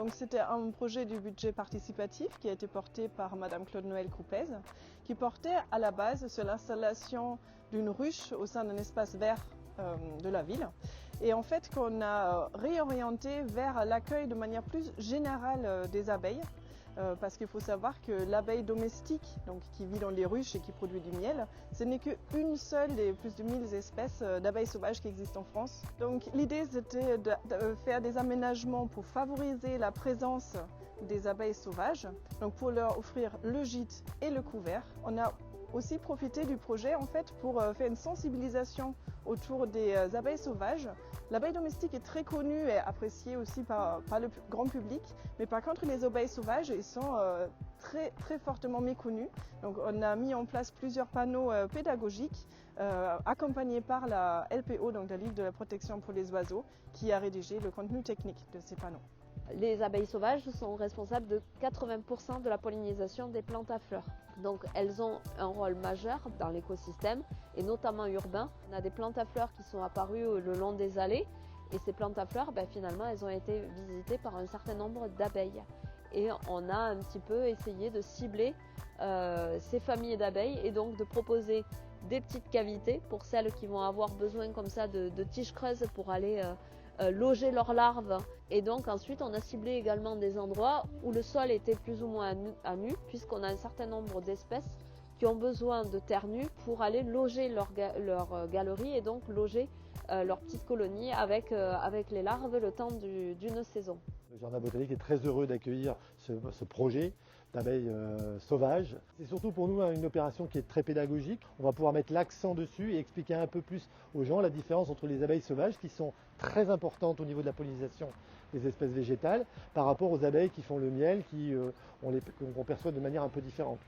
Donc c'était un projet du budget participatif qui a été porté par Madame Claude Noël Coupez, qui portait à la base sur l'installation d'une ruche au sein d'un espace vert de la ville. Et en fait qu'on a réorienté vers l'accueil de manière plus générale des abeilles. Parce qu'il faut savoir que l'abeille domestique, donc qui vit dans les ruches et qui produit du miel, ce n'est qu'une seule des plus de 1000 espèces d'abeilles sauvages qui existent en France. Donc l'idée c'était de faire des aménagements pour favoriser la présence des abeilles sauvages, donc pour leur offrir le gîte et le couvert. On a aussi profité du projet en fait pour faire une sensibilisation autour des abeilles sauvages. L'abeille domestique est très connue et appréciée aussi par le grand public, mais par contre les abeilles sauvages ils sont très fortement méconnus. Donc on a mis en place plusieurs panneaux pédagogiques accompagnés par la LPO, donc la Ligue de la protection pour les oiseaux, qui a rédigé le contenu technique de ces panneaux. Les abeilles sauvages sont responsables de 80% de la pollinisation des plantes à fleurs. Donc elles ont un rôle majeur dans l'écosystème et notamment urbain. On a des plantes à fleurs qui sont apparues le long des allées et ces plantes à fleurs, finalement, elles ont été visitées par un certain nombre d'abeilles. Et on a un petit peu essayé de cibler ces familles d'abeilles et donc de proposer des petites cavités pour celles qui vont avoir besoin comme ça de tiges creuses pour aller loger leurs larves. Et donc ensuite on a ciblé également des endroits où le sol était plus ou moins à nu, puisqu'on a un certain nombre d'espèces qui ont besoin de terre nue pour aller loger leur galerie et donc loger leur petite colonie avec les larves le temps d'une saison. Le jardin botanique est très heureux d'accueillir ce projet d'abeilles sauvages. C'est surtout pour nous une opération qui est très pédagogique. On va pouvoir mettre l'accent dessus et expliquer un peu plus aux gens la différence entre les abeilles sauvages qui sont très importantes au niveau de la pollinisation des espèces végétales par rapport aux abeilles qui font le miel qu'on perçoit de manière un peu différente.